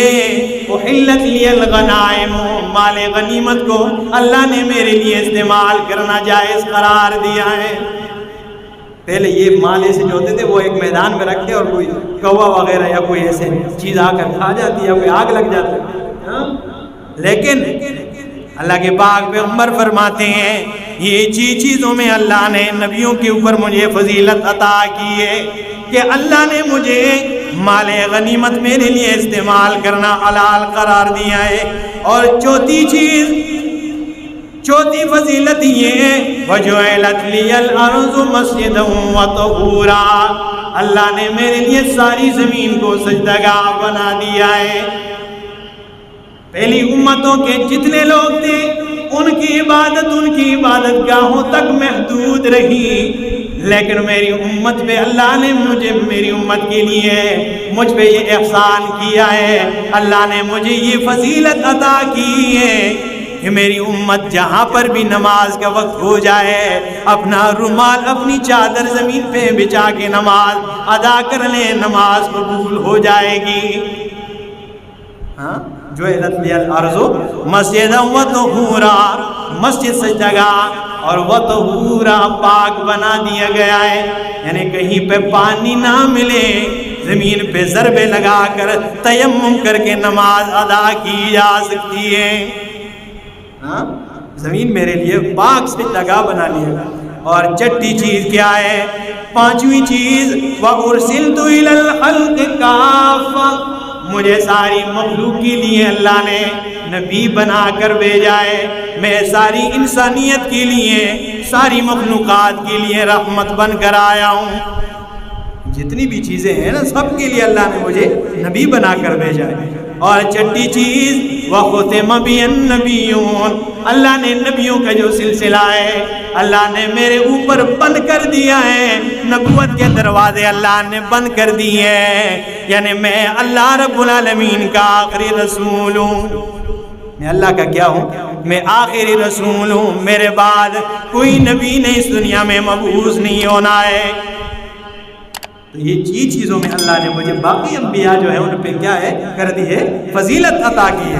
اُحِلَّتْ لِيَ الْغَنَائِمُ، مال غنیمت کو اللہ نے میرے لیے استعمال کرنا جائز قرار دیا ہے۔ پہلے یہ مال ایسے جو ہوتے تھے وہ ایک میدان میں رکھتے اور کوئی کوا وغیرہ یا کوئی ایسے چیز آ کر کھا جاتی یا کوئی آگ لگ جاتی، لیکن اللہ کے پاک پیغمبر فرماتے ہیں یہ چیزوں میں اللہ نے نبیوں کے اوپر مجھے فضیلت عطا کی ہے کہ اللہ نے مجھے مال غنیمت میرے لیے استعمال کرنا حلال قرار دیا ہے۔ اور چوتھی فضیلت یہ ہے وَجُعِلَتْ لِيَ الْأَرْضُ مَسْجِدًا وَطَهُورًا، اللہ نے میرے لیے ساری زمین کو سجدگاہ بنا دیا ہے۔ پہلی امتوں کے جتنے لوگ تھے ان کی عبادت گاہوں تک محدود رہی، لیکن میری امت پہ اللہ نے میری امت کے لیے مجھ پہ یہ احسان کیا ہے، اللہ نے مجھے یہ فضیلت عطا کی ہے کہ میری امت جہاں پر بھی نماز کا وقت ہو جائے اپنا رومال اپنی چادر زمین پہ بچھا کے نماز ادا کر لیں، نماز قبول ہو جائے گی۔ ہاں جُعِلَتْ لِيَ الْأَرْضُ مَسْجِدًا وَطَهُورًا، مسجد سجدگاہ اور وَطَهُورًا پاک بنا دیا گیا ہے، یعنی کہیں پہ پانی نہ ملے زمین پہ ضربے لگا کر تیمم کر کے نماز ادا کی جا سکتی ہے۔ زمین میرے لیے پاک سجدگاہ بنا لیا۔ اور چھٹی چیز کیا ہے؟ پانچویں چیز وَأُرْسِلْتُ إِلَى الْخَلْقِ كَافَّةً، مجھے ساری مخلوق کے لیے اللہ نے نبی بنا کر بھیجا ہے، میں ساری انسانیت کے لیے ساری مخلوقات کے لیے رحمت بن کر آیا ہوں۔ جتنی بھی چیزیں ہیں نا سب کے لیے اللہ نے مجھے نبی بنا کر بھیجا ہے۔ اور چھٹی چیز وَخُتِمَ بِيَ النَّبِيُّونَ، اللہ نے نبیوں کا جو سلسلہ ہے اللہ نے میرے اوپر بند کر دیا ہے، نبوت کے دروازے اللہ نے بند کر دیے ہیں، یعنی میں اللہ رب العالمین کا آخری رسول ہوں۔ میں اللہ کا کیا ہوں؟ میں آخری رسول ہوں، میرے بعد کوئی نبی نے اس دنیا میں مبعوث نہیں ہونا ہے۔ تو یہ چیزوں میں اللہ نے مجھے باقی انبیاء جو ہے ان پہ کیا ہے کر دی ہے، فضیلت عطا کی ہے۔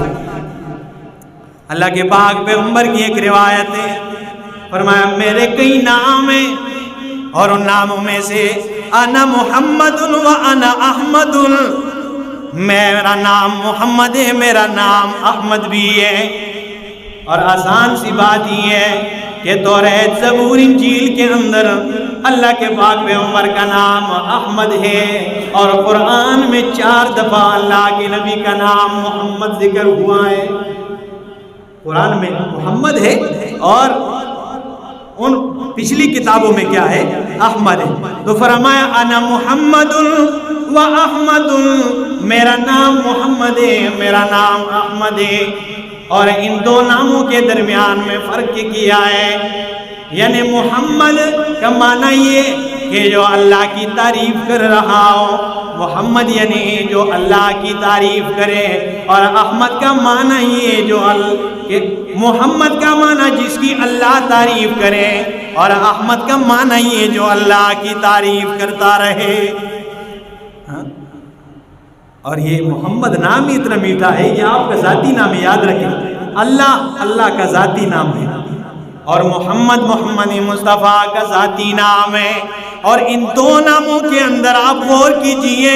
اللہ کے پاک پیغمبر کی ایک روایت ہے، فرمایا میرے کئی نام ہیں اور ان ناموں میں سے انا محمد و انا احمد، میرا نام محمد ہے، میرا نام احمد بھی ہے۔ اور آسان سی بات ہی ہے کہ توریت زبور انجیل کے اندر اللہ کے پاک پیغمبر کا نام احمد ہے، اور قرآن میں 4 دفعہ اللہ کے نبی کا نام محمد ذکر ہوا ہے۔ قرآن میں محمد ہے اور ان پچھلی کتابوں میں کیا ہے؟ احمد ہے۔ تو فرمایا انا محمد و احمد، میرا نام محمد ہے، میرا نام احمد ہے۔ اور ان دو ناموں کے درمیان میں فرق کیا ہے، یعنی محمد کا معنی یہ کہ جو اللہ کی تعریف کر رہا ہو، محمد یعنی جو اللہ کی تعریف کرے، اور احمد کا معنی یہ جو محمد کا معنی جس کی اللہ تعریف کرے، اور احمد کا معنی یہ جو اللہ کی تعریف کرتا رہے۔ اور یہ محمد نام ہی اتنا میٹھا ہے، یہ آپ کا ذاتی نام ہے، یاد رکھیں، اللہ کا ذاتی نام ہے، اور محمد مصطفیٰ کا ذاتی نام ہے۔ اور ان دو ناموں کے اندر آپ غور کیجئے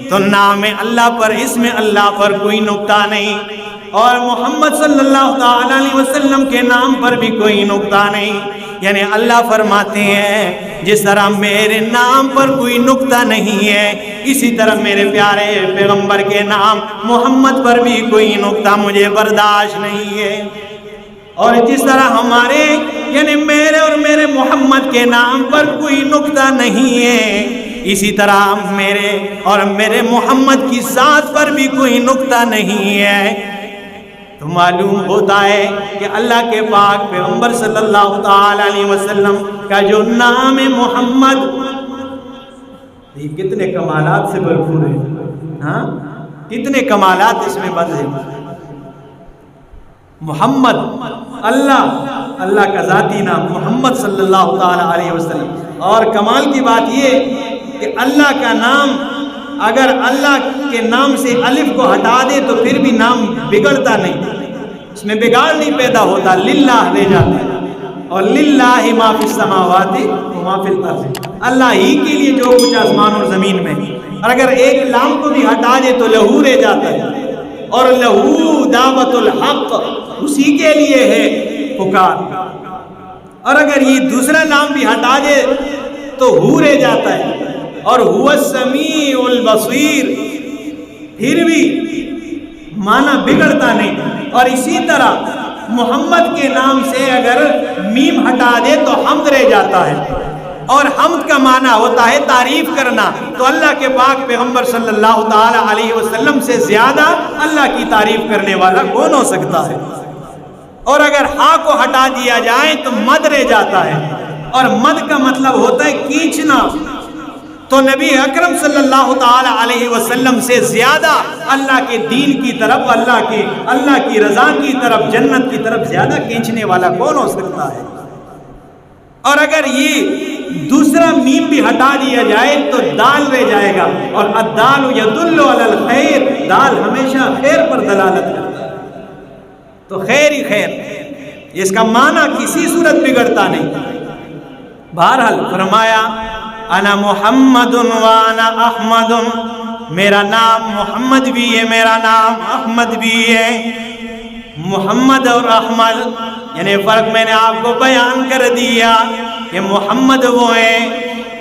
تو نام اللہ پر، اسم اللہ پر کوئی نقطہ نہیں، اور محمد صلی اللہ تعالی علیہ وسلم کے نام پر بھی کوئی نقطہ نہیں۔ یعنی اللہ فرماتے ہیں جس طرح میرے نام پر کوئی نقطہ نہیں ہے، اسی طرح میرے پیارے پیغمبر کے نام محمد پر بھی کوئی نقطہ مجھے برداشت نہیں ہے۔ اور جس طرح ہمارے یعنی میرے اور میرے محمد کے نام پر کوئی نقطہ نہیں ہے، اسی طرح میرے اور میرے محمد کی ذات پر بھی کوئی نقطہ نہیں ہے۔ تو معلوم ہوتا ہے کہ اللہ کے پاک پیغمبر صلی اللہ تعالی علیہ وسلم کا جو نام محمد، یہ کتنے کمالات سے بھرپور ہے، ہاں کتنے کمالات اس میں بند ہیں۔ محمد اللہ کا ذاتی نام محمد صلی اللہ تعالی علیہ وسلم، اور کمال کی بات یہ کہ اللہ کا نام اگر اللہ کے نام سے الف کو ہٹا دے تو پھر بھی نام بگڑتا نہیں، اس میں بگاڑ نہیں پیدا ہوتا، للہ رہ جاتا ہے۔ اور للہ ما فی السماوات و ما فی الارض، اللہ ہی کے لیے جو کچھ آسمان اور زمین میں، اور اگر ایک لام کو بھی ہٹا دے تو لہو رہ جاتا ہے، اور لہو دعوت الحق، اسی کے لیے ہے پکار، اور اگر یہ دوسرا لام بھی ہٹا دے تو ہو رہ جاتا ہے، اور هو السمیع البصیر، پھر بھی معنی بگڑتا نہیں۔ اور اسی طرح محمد کے نام سے اگر میم ہٹا دے تو حمد رہ جاتا ہے، اور حمد کا معنی ہوتا ہے تعریف کرنا۔ تو اللہ کے پاک پیغمبر صلی اللہ تعالی علیہ وسلم سے زیادہ اللہ کی تعریف کرنے والا کون ہو سکتا ہے؟ اور اگر ہاں کو ہٹا دیا جائے تو مد رہ جاتا ہے، اور مد کا مطلب ہوتا ہے کھینچنا۔ تو نبی اکرم صلی اللہ تعالی علیہ وسلم سے زیادہ اللہ کے دین کی طرف، اللہ کی رضا کی طرف، جنت کی طرف زیادہ کھینچنے والا کون ہو سکتا ہے؟ اور اگر یہ دوسرا میم بھی ہٹا دیا جائے تو دال رہ جائے گا، اور الدال یدل علی الخیر، دال ہمیشہ خیر پر دلالت کرتا ہے، تو خیر ہی خیر، اس کا معنی کسی صورت بگڑتا نہیں۔ بہرحال فرمایا انا محمد و انا احمد، میرا نام محمد بھی ہے، میرا نام احمد بھی ہے۔ محمد اور احمد یعنی فرق میں نے آپ کو بیان کر دیا کہ محمد وہ ہیں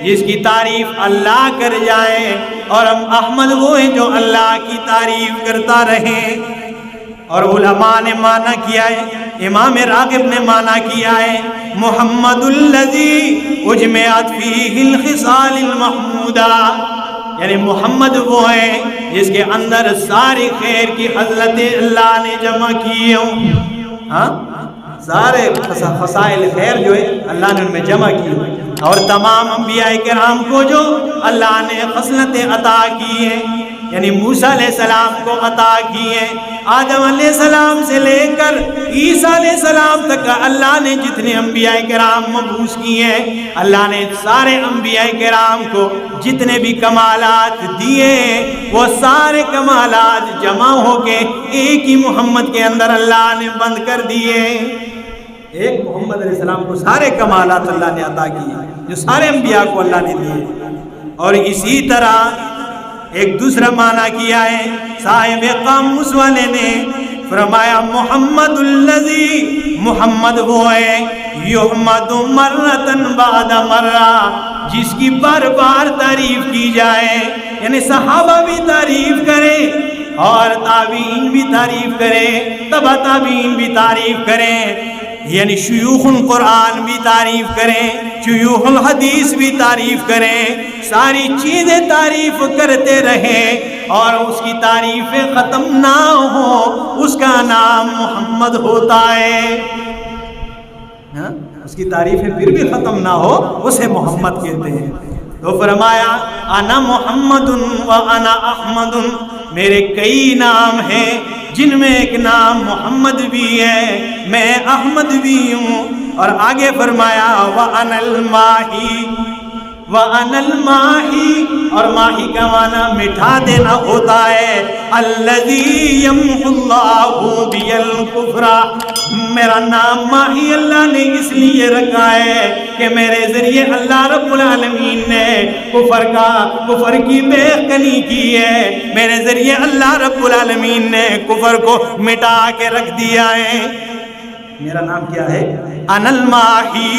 جس کی تعریف اللہ کر جائے، اور احمد وہ ہیں جو اللہ کی تعریف کرتا رہے۔ اور علماء نے معنی کیا ہے، امام راغب نے معنی کیا ہے، محمد الذی اجمعت فیہ الخصال المحمودہ، یعنی محمد وہ ہے جس کے اندر ساری خیر کی حضرت اللہ نے جمع کی ہوں، ہاں سارے خصائل خیر جو ہے اللہ نے ان میں جمع کی، اور تمام انبیاء کرام کو جو اللہ نے خصلتیں عطا کی ہیں، یعنی موسیٰ علیہ السلام کو عطا کی ہیں، آدم علیہ السلام سے لے کر عیسیٰ علیہ السلام تک اللہ نے جتنے انبیاء کرام مبعوث کیے ہیں، اللہ نے سارے انبیاء کرام کو جتنے بھی کمالات دیے ہیں وہ سارے کمالات جمع ہو کے ایک ہی محمد کے اندر اللہ نے بند کر دیے، ایک محمد علیہ السلام کو سارے کمالات اللہ نے عطا کیے جو سارے انبیاء کو اللہ نے دیے. اور اسی طرح ایک دوسرا معنی کیا ہے صاحب قاموس والے نے، فرمایا محمد الذی، محمد وہ ہے یحمد مرتن بعد مرہ، جس کی بار بار تعریف کی جائے. یعنی صحابہ بھی تعریف کریں اور تابعین بھی تعریف کریں، تبع تابعین بھی تعریف کریں، یعنی شیوخ القرآن بھی تعریف کریں، شیوخ الحدیث بھی تعریف کریں، ساری چیزیں تعریف کرتے رہیں اور اس کی تعریفیں ختم نہ ہو، اس کا نام محمد ہوتا ہے. اس کی تعریفیں پھر بھی ختم نہ ہو، اسے محمد کہتے ہیں. تو فرمایا انا محمد و انا احمد، میرے کئی نام ہیں جن میں ایک نام محمد بھی ہے، میں احمد بھی ہوں. اور آگے فرمایا وَأَنَا الْمَاحِي، وَأَنَا الْمَاحِي، اور ماہی کا معنی مٹھا دینا ہوتا ہے. الَّذِي يَمْحُو اللَّهُ بِهِ الْكُفْرَ، میرا نام ماہی اللہ نے اس لیے رکھا ہے کہ میرے ذریعے اللہ رب العالمین نے کفر کی بے کنی کی ہے. میرے ذریعے اللہ رب العالمین نے کفر کو مٹا کے رکھ دیا ہے. میرا نام کیا ہے؟ انا الماحی،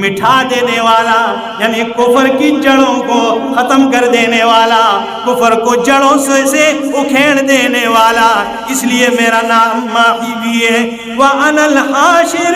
مٹھا دینے والا، یعنی کفر کی جڑوں کو ختم کر دینے والا، کفر کو جڑوں سے اکھیڑ دینے والا، اس لیے میرا نام ماحی بھی ہے. وَأَنَا الْحَاشِرُ،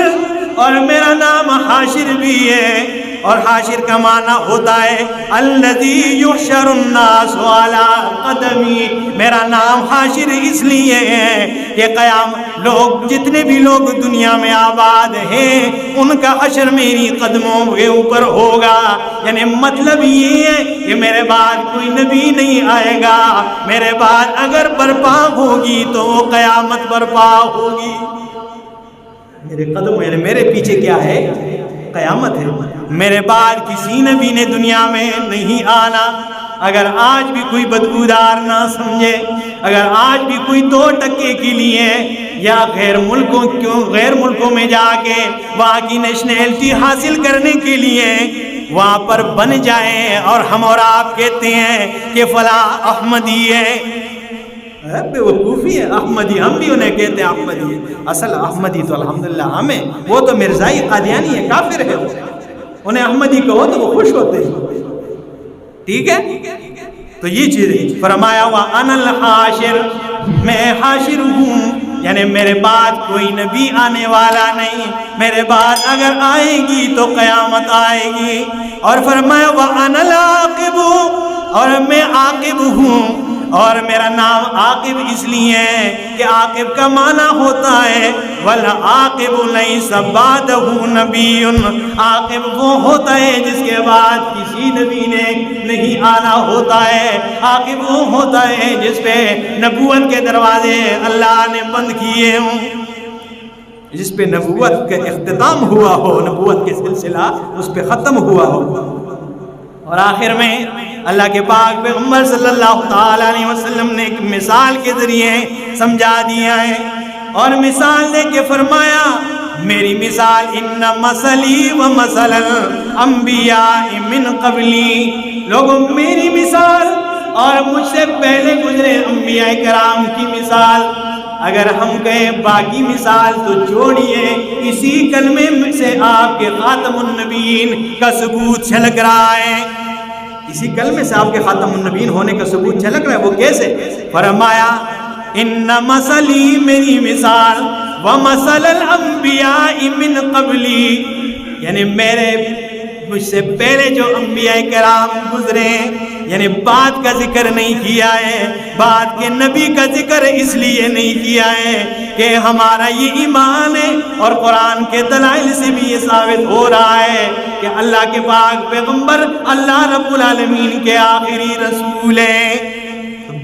اور میرا نام حاشر بھی ہے. اور حاشر کا معنی ہوتا ہے الذی یحشر الناس علی قدمی، میرا نام حاشر اس لیے ہے کہ قیام لوگ، جتنے بھی لوگ دنیا میں آباد ہیں، ان کا حشر میری قدموں کے اوپر ہوگا. یعنی مطلب یہ ہے کہ میرے بعد کوئی نبی نہیں آئے گا، میرے بعد اگر برپا ہوگی تو وہ قیامت برپا ہوگی. میرے قدم، یعنی میرے پیچھے کیا ہے؟ قیامت ہے. میرے بعد کسی نبی نے دنیا میں نہیں آنا. اگر آج بھی کوئی بدبودار نہ سمجھے، اگر آج بھی کوئی 2 ٹکے کے لیے یا غیر ملکوں میں جا کے وہاں کی نیشنلٹی حاصل کرنے کے لیے وہاں پر بن جائیں اور ہم اور آپ کہتے ہیں کہ فلاں احمدی ہے، وہ کوفی ہے، احمدی، ہم بھی انہیں کہتے ہیں احمدی. اصل احمدی تو الحمدللہ ہمیں، وہ تو مرزائی قادیانی ہے، کافر ہے. انہیں احمدی کہو تو وہ خوش ہوتے ہیں. ٹھیک ہے، تو یہ چیز فرمایا وَأَنَا الْحَاشِرُ، میں حاشر ہوں، یعنی میرے بعد کوئی نبی آنے والا نہیں، میرے بعد اگر آئے گی تو قیامت آئے گی. اور فرمایا وَأَنَا الْعَاقِبُ، اور میں عاقب ہوں. اور میرا نام عاقب اس لیے ہے کہ عاقب کا معنی ہوتا ہے وَالْعَاقِبُ لَيْسَ بَعْدَهُ نَبِيٌّ، عاقب وہ ہوتا ہے جس کے بعد کسی نبی نے نہیں آنا ہوتا ہے. عاقب وہ ہوتا ہے جس پہ نبوت کے دروازے اللہ نے بند کیے ہوں، جس پہ نبوت کا اختتام ہوا ہو، نبوت کے سلسلہ اس پہ ختم ہوا ہو. اور آخر میں اللہ کے پاک پیغمبر صلی اللہ تعالی علیہ وسلم نے ایک مثال کے ذریعے سمجھا دیا ہے. اور مثال دے کے فرمایا میری مثال ان مثلی و مثل الانبیاء من قبلی، لوگوں میری مثال اور مجھ سے پہلے گزرے انبیاء کرام کی مثال، اگر ہم کہیں باقی مثال تو جوڑیے، اسی کلمے سے آپ کے خاتم النبیین کا ثبوت چھلک رہا ہے. اسی کلمے سے آپ کے خاتم النبیین ہونے کا ثبوت چھلک رہا ہے. وہ کیسے؟ فرمایا ان مثلی، میری مثال، ومثل الانبیاء من قبلی، یعنی مجھ سے پہلے جو انبیاء کرام گزرے، یعنی بات کا ذکر نہیں کیا ہے، بات کے نبی کا ذکر اس لیے نہیں کیا ہے کہ ہمارا یہ ایمان ہے، اور قرآن کے دلائل سے بھی یہ ثابت ہو رہا ہے کہ اللہ کے پاک پیغمبر اللہ رب العالمین کے آخری رسول ہیں.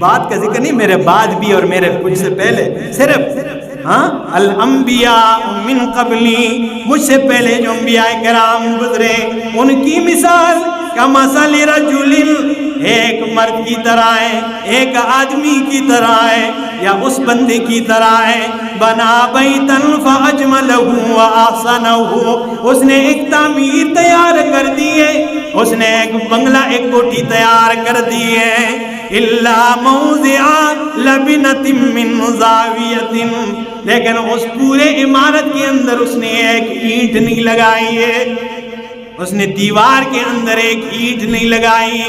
بات کا ذکر نہیں، میرے بعد بھی اور میرے کچھ سے پہلے، صرف الانبیاء من قبلی، مجھ سے پہلے جو انبیاء کرام گزرے ان کی مثال کمثل رجل، ایک مرد کی طرح ہے، ایک آدمی کی طرح ہے. یا اس بندے کی طرح ہے بنا بیتن فاجملہ واحسنہ، اس نے ایک تعمیر تیار کر دی ہے، اس نے ایک بنگلہ ایک کوٹھی تیار کر دی ہے، الا موضع لبنۃ من زاویۃ، لیکن اس پورے عمارت کے اندر اس نے ایک اینٹ نہیں لگائی ہے، اس نے دیوار کے اندر ایک اینٹ نہیں لگائی۔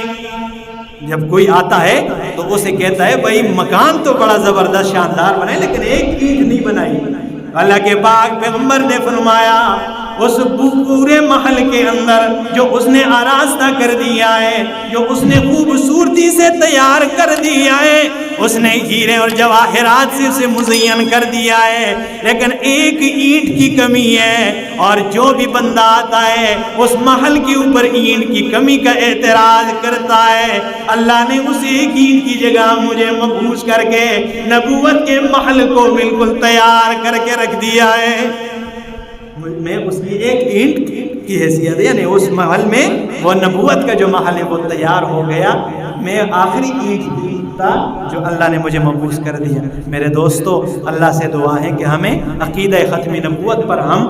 جب کوئی آتا ہے تو اسے کہتا ہے بھائی مکان تو بڑا زبردست شاندار بنائے لیکن ایک اینٹ نہیں بنائی۔ اللہ کے پاک پیغمبر نے فرمایا اس پورے محل کے اندر جو اس نے آراستہ کر دیا ہے، جو اس نے خوبصورتی سے تیار کر دیا ہے، اس نے ہیرے اور جواہرات سے اسے مزین کر دیا ہے، لیکن ایک اینٹ کی کمی ہے، اور جو بھی بندہ آتا ہے اس محل کے اوپر اینٹ کی کمی کا اعتراض کرتا ہے، اللہ نے اس ایک اینٹ کی جگہ مجھے مبعوث کر کے نبوت کے محل کو بالکل تیار کر کے رکھ دیا ہے۔ میں اس کی ایک اینٹ کی حیثیت ہے، یعنی اس محل میں وہ نبوت کا جو محل ہے وہ تیار ہو گیا، میں آخری اینٹ تھا جو اللہ نے مجھے مبعوث کر دیا۔ میرے دوستو، اللہ سے دعا ہے کہ ہمیں عقیدہ ختم نبوت پر ہم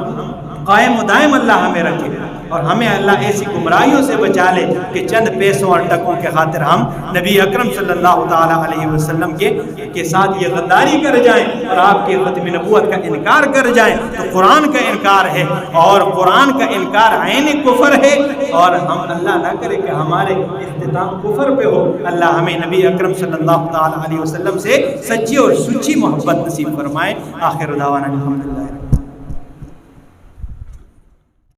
قائم و دائم اللہ ہمیں رکھے، اور ہمیں اللہ ایسی گمراہیوں سے بچا لے کہ چند پیسوں اور ٹکوں کے خاطر ہم نبی اکرم صلی اللہ تعالیٰ علیہ وسلم کے ساتھ یہ غداری کر جائیں اور آپ کے ختم نبوت کا انکار کر جائیں، تو قرآن کا انکار ہے، اور قرآن کا انکار عین کفر ہے، اور ہم اللہ نہ کرے کہ ہمارے اختتام کفر پہ ہو۔ اللہ ہمیں نبی اکرم صلی اللہ تعالیٰ علیہ وسلم سے سچی اور سچی محبت نصیب فرمائے۔ آخر دعوانا الحمدللہ۔